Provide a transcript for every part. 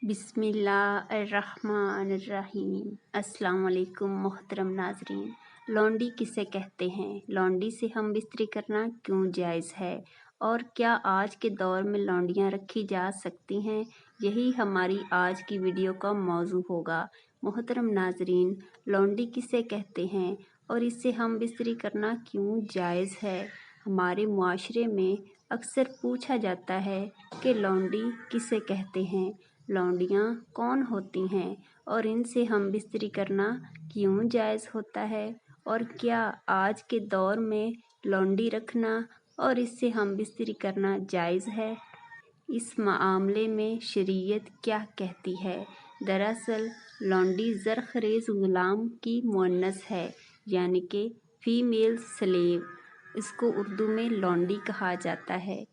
बिस्मिल्लाहिर्रहमानिर्रहीम। अस्सलाम वालेकुम मोहतरम नाजरीन। लौंडी किसे कहते हैं? लौंडी से हम बिस्तरी करना क्यों जायज़ है? और क्या आज के दौर में लौंडियाँ रखी जा सकती हैं? यही हमारी आज की वीडियो का मौजू होगा। मोहतरम नाजरीन, लौंडी किसे कहते हैं और इससे हम बिस्तरी करना क्यों जायज़ है? हमारे मुआशरे में अक्सर पूछा जाता है कि लौंडी किसे कहते हैं, लौंडियाँ कौन होती हैं और इनसे हम बिस्तरी करना क्यों जायज़ होता है, और क्या आज के दौर में लौंडी रखना और इससे हम बिस्तरी करना जायज़ है? इस मामले में शरीयत क्या कहती है? दरअसल लौंडी ज़रख़रेज़ ग़ुलाम की मुअन्नस है, यानी कि फ़ीमेल स्लेव। इसको उर्दू में लौंडी कहा जाता है।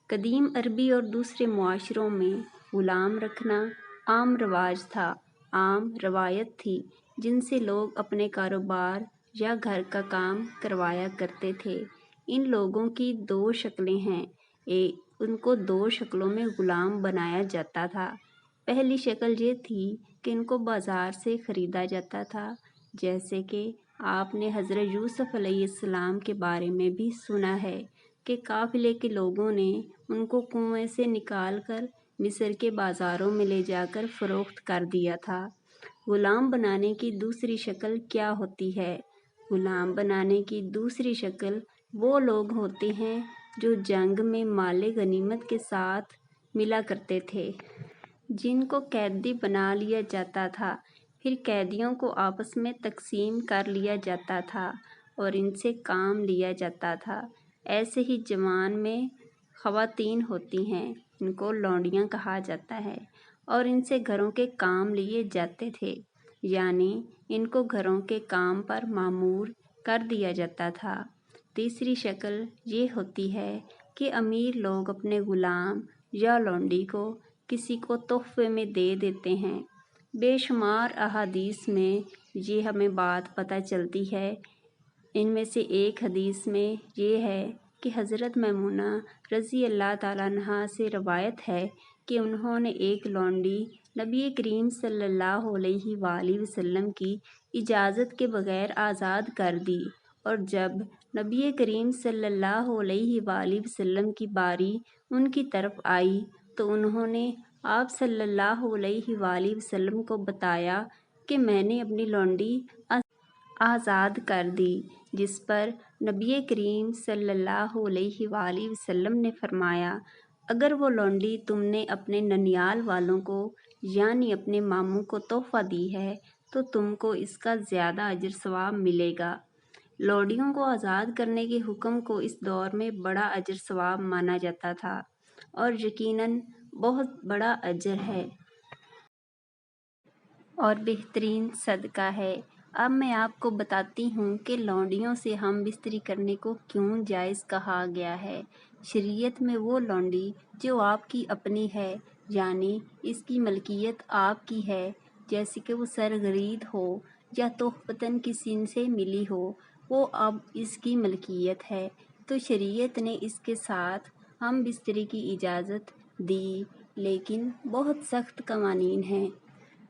कदीम अरबी और दूसरे मुआशरों में ग़ुलाम रखना आम रवाज था, आम रवायत थी, जिनसे लोग अपने कारोबार या घर का काम करवाया करते थे। इन लोगों की दो शक्लें हैं। उनको दो शक्लों में ग़ुलाम बनाया जाता था। पहली शक्ल ये थी कि इनको बाज़ार से ख़रीदा जाता था, जैसे कि आपने हज़रत यूसुफ़ अलैहिस्सलाम के बारे में भी सुना है कि काफ़िले के लोगों ने उनको कुएं से निकाल कर मिस्र के बाज़ारों में ले जाकर फ़रोख्त कर दिया था। ग़ुलाम बनाने की दूसरी शक्ल क्या होती है? ग़ुलाम बनाने की दूसरी शक्ल वो लोग होते हैं जो जंग में माले गनीमत के साथ मिला करते थे, जिनको कैदी बना लिया जाता था। फिर कैदियों को आपस में तकसीम कर लिया जाता था और इनसे काम लिया जाता था। ऐसे ही जवान में ख़वातीन होती हैं, इनको लौंडियाँ कहा जाता है, और इनसे घरों के काम लिए जाते थे, यानी इनको घरों के काम पर मामूर कर दिया जाता था। तीसरी शक्ल ये होती है कि अमीर लोग अपने ग़ुलाम या लौंडी को किसी को तोहफ़े में दे देते हैं। बेशुमार अहादीस में ये हमें बात पता चलती है। इनमें से एक हदीस में ये है कि हज़रत मैमूना रज़ी अल्लाह ताला अन्हा से रवायत है कि उन्होंने एक लौंडी नबी करीम सल्लल्लाहु अलैहि वसल्लम की इजाज़त के बग़ैर आज़ाद कर दी, और जब नबी करीम सल्लल्लाहु अलैहि वसल्लम की बारी उनकी तरफ आई तो उन्होंने आप सल्लल्लाहु अलैहि वसल्लम को बताया कि मैंने अपनी लौंडी आज़ाद कर दी, जिस पर नबी करीम सल्लल्लाहु अलैहि वसल्लम ने फरमाया, अगर वो लौंडी तुमने अपने ननियाल वालों को यानी अपने मामू को तोहफ़ा दी है तो तुमको इसका ज़्यादा अजर सवाब मिलेगा। लौंडियों को आज़ाद करने के हुक्म को इस दौर में बड़ा अजर सवाब माना जाता था और यकीनन बहुत बड़ा अजर है और बेहतरीन सदका है। अब मैं आपको बताती हूँ कि लौंडियों से हम बिस्तरी करने को क्यों जायज़ कहा गया है। शरीयत में वो लौंडी जो आपकी अपनी है, यानी इसकी मलकियत आपकी है, जैसे कि वो सरगरीद हो या तोहफ़तन किसी से मिली हो, वो अब इसकी मलकियत है, तो शरीयत ने इसके साथ हम बिस्तरी की इजाज़त दी। लेकिन बहुत सख्त कवानीन हैं,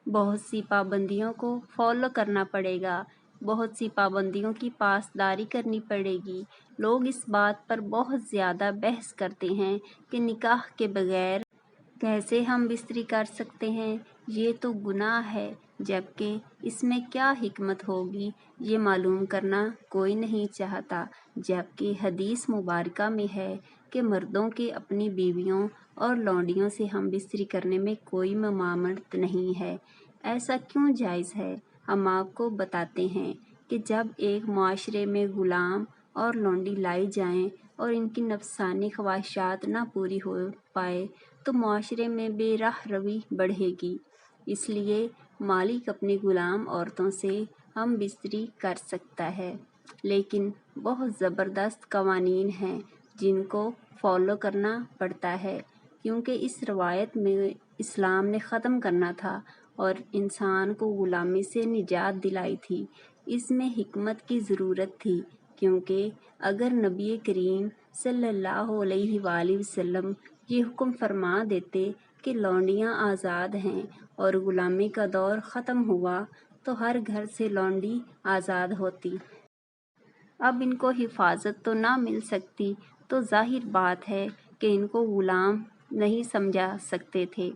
बहुत सी पाबंदियों को फॉलो करना पड़ेगा, बहुत सी पाबंदियों की पासदारी करनी पड़ेगी। लोग इस बात पर बहुत ज़्यादा बहस करते हैं कि निकाह के बगैर कैसे हम बिस्तरी कर सकते हैं, ये तो गुनाह है, जबकि इसमें क्या हिकमत होगी ये मालूम करना कोई नहीं चाहता। जबकि हदीस मुबारका में है कि मर्दों के अपनी बीवियों और लौंडियों से हम बिस्तरी करने में कोई ममामत नहीं है। ऐसा क्यों जायज़ है? हम आपको बताते हैं कि जब एक मुआशरे में ग़ुलाम और लौंडी लाई जाएं और इनकी नफसानी ख्वाहिशात ना पूरी हो पाए तो मुआशरे में बेराह रवी बढ़ेगी। इसलिए मालिक अपनी ग़ुलाम औरतों से हम बिस्तरी कर सकता है, लेकिन बहुत ज़बरदस्त कवानीन हैं जिनको फॉलो करना पड़ता है, क्योंकि इस रवायत में इस्लाम ने ख़त्म करना था और इंसान को ग़ुलामी से निजात दिलाई थी। इसमें हिकमत की ज़रूरत थी, क्योंकि अगर नबी करीम सल्लल्लाहु अलैहि वसल्लम ये हुक्म फरमा देते کہ لونڈیاں آزاد ہیں اور غلامی کا دور ختم ہوا تو ہر گھر سے لونڈی آزاد ہوتی۔ اب ان کو حفاظت تو نہ مل سکتی تو ظاہر بات ہے کہ ان کو غلام نہیں سمجھا سکتے تھے،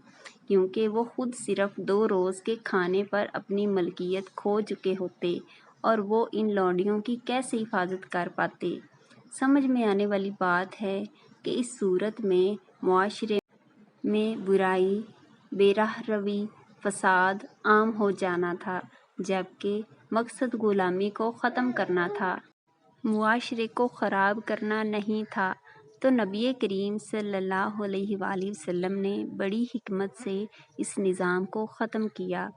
کیونکہ وہ خود صرف 2 روز کے کھانے پر اپنی ملکیت کھو چکے ہوتے اور وہ ان لونڈیوں کی کیسے حفاظت کر پاتے۔ سمجھ میں آنے والی بات ہے کہ اس صورت میں معاشرے میں برائی، بے راہ روی، فساد عام ہو جانا تھا، جبکہ مقصد غلامی کو ختم کرنا تھا، معاشرے کو خراب کرنا نہیں تھا۔ تو نبی کریم صلی اللہ علیہ وآلہ وسلم نے بڑی حکمت سے اس نظام کو ختم کیا۔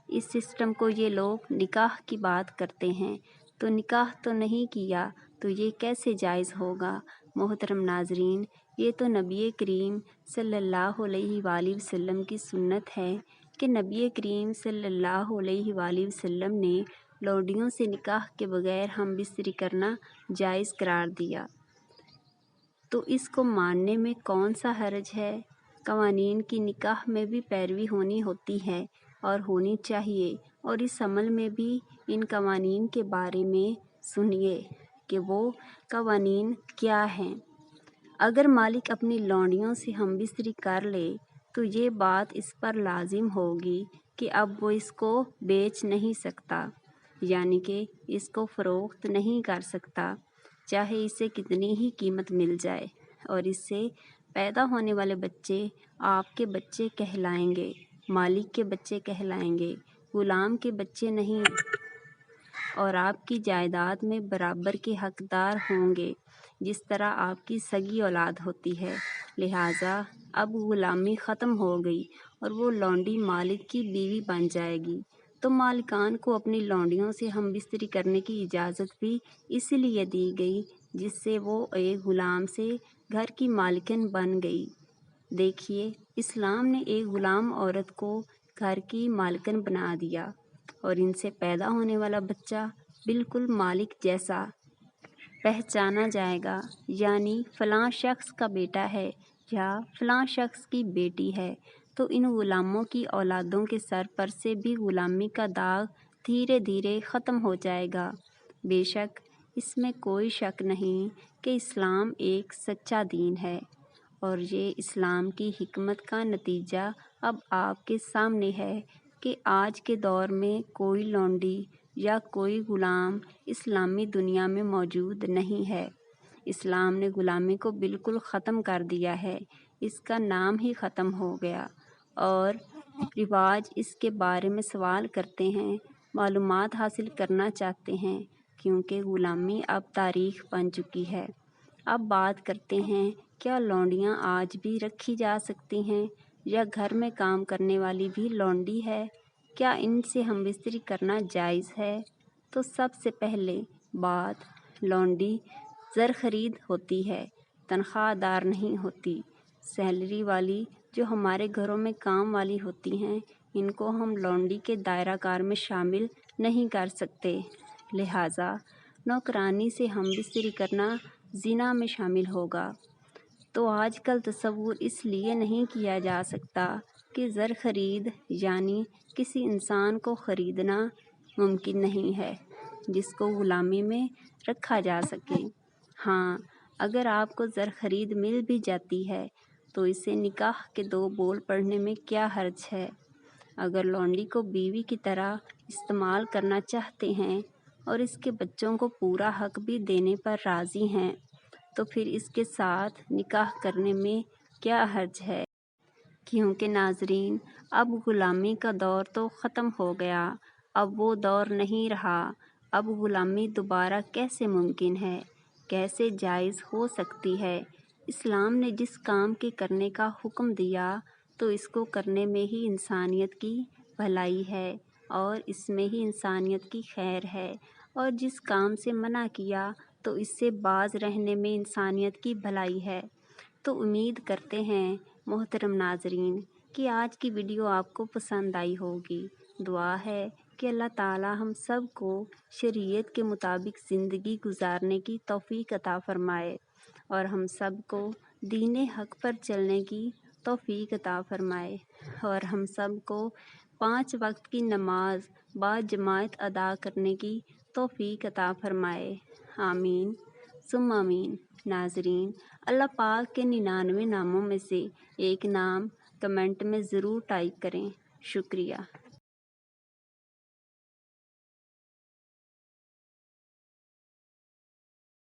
اس سسٹم کو یہ لوگ نکاح کی بات کرتے ہیں، تو نکاح تو نہیں کیا تو یہ کیسے جائز ہوگا؟ محترم ناظرین، یہ تو نبی کریم صلی اللہ علیہ وآلہ وسلم کی سنت ہے کہ نبی کریم صلی اللہ علیہ وآلہ وسلم نے لونڈیوں سے نکاح کے بغیر ہم بستری کرنا جائز قرار دیا، تو اس کو ماننے میں کون سا حرج ہے؟ قوانین کی نکاح میں بھی پیروی ہونی ہوتی ہے اور ہونی چاہیے، اور اس عمل میں بھی ان قوانین کے بارے میں سنیے کہ وہ قوانین کیا ہیں۔ اگر مالک اپنی لونڈیوں سے ہم بستری کر لے تو یہ بات اس پر لازم ہوگی کہ اب وہ اس کو بیچ نہیں سکتا، یعنی کہ اس کو فروخت نہیں کر سکتا، چاہے اسے کتنی ہی قیمت مل جائے، اور اس سے پیدا ہونے والے بچے آپ کے بچے کہلائیں گے، مالک کے بچے کہلائیں گے، غلام کے بچے نہیں، اور آپ کی جائیداد میں برابر کے حقدار ہوں گے، جس طرح آپ کی سگی اولاد ہوتی ہے۔ لہٰذا اب غلامی ختم ہو گئی اور وہ لونڈی مالک کی بیوی بن جائے گی، تو مالکان کو اپنی لونڈیوں سے ہم بستری کرنے کی اجازت بھی اس لیے دی گئی جس سے وہ ایک غلام سے گھر کی مالکن بن گئی۔ دیکھیے، اسلام نے ایک غلام عورت کو گھر کی مالکن بنا دیا، اور ان سے پیدا ہونے والا بچہ بالکل مالک جیسا پہچانا جائے گا، یعنی فلاں شخص کا بیٹا ہے یا فلاں شخص کی بیٹی ہے، تو ان غلاموں کی اولادوں کے سر پر سے بھی غلامی کا داغ دھیرے دھیرے ختم ہو جائے گا۔ بے شک اس میں کوئی شک نہیں کہ اسلام ایک سچا دین ہے، اور یہ اسلام کی حکمت کا نتیجہ اب آپ کے سامنے ہے کہ آج کے دور میں کوئی لونڈی یا کوئی غلام اسلامی دنیا میں موجود نہیں ہے۔ اسلام نے غلامی کو بالکل ختم کر دیا ہے، اس کا نام ہی ختم ہو گیا، اور رواج اس کے بارے میں سوال کرتے ہیں، معلومات حاصل کرنا چاہتے ہیں، کیونکہ غلامی اب تاریخ بن چکی ہے۔ اب بات کرتے ہیں، کیا لونڈیاں آج بھی رکھی جا سکتی ہیں، یا گھر میں کام کرنے والی بھی لونڈی ہے؟ کیا ان سے ہم بستری کرنا جائز ہے؟ تو سب سے پہلے بات، لونڈی زرخرید ہوتی ہے، تنخواہ دار نہیں ہوتی۔ سیلری والی جو ہمارے گھروں میں کام والی ہوتی ہیں، ان کو ہم لونڈی کے دائرہ کار میں شامل نہیں کر سکتے، لہٰذا نوکرانی سے ہم بستری کرنا زنا میں شامل ہوگا۔ تو آج کل تصور اس لیے نہیں کیا جا سکتا کہ زر خرید یعنی کسی انسان کو خریدنا ممکن نہیں ہے جس کو غلامی میں رکھا جا سکے۔ ہاں، اگر آپ کو زر خرید مل بھی جاتی ہے تو اسے نکاح کے 2 بول پڑھنے میں کیا حرج ہے؟ اگر لونڈی کو بیوی کی طرح استعمال کرنا چاہتے ہیں اور اس کے بچوں کو پورا حق بھی دینے پر راضی ہیں، تو پھر اس کے ساتھ نکاح کرنے میں کیا حرج ہے؟ کیونکہ ناظرین، اب غلامی کا دور تو ختم ہو گیا، اب وہ دور نہیں رہا۔ اب غلامی دوبارہ کیسے ممکن ہے، کیسے جائز ہو سکتی ہے؟ اسلام نے جس کام کے کرنے کا حکم دیا تو اس کو کرنے میں ہی انسانیت کی بھلائی ہے، اور اس میں ہی انسانیت کی خیر ہے، اور جس کام سے منع کیا تو اس سے باز رہنے میں انسانیت کی بھلائی ہے۔ تو امید کرتے ہیں محترم ناظرین کہ آج کی ویڈیو آپ کو پسند آئی ہوگی۔ دعا ہے کہ اللہ تعالی ہم سب کو شریعت کے مطابق زندگی گزارنے کی توفیق عطا فرمائے، اور ہم سب کو دین حق پر چلنے کی तौफीक अता फरमाए और हम सब को 5 वक्त की नमाज बाजमात अदा करने की तौफीक अता फरमाए। आमीन सुम आमीन। नाजरीन, अल्लाह पाक के 99 नामों में से एक नाम कमेंट में ज़रूर टाइप करें। शुक्रिया।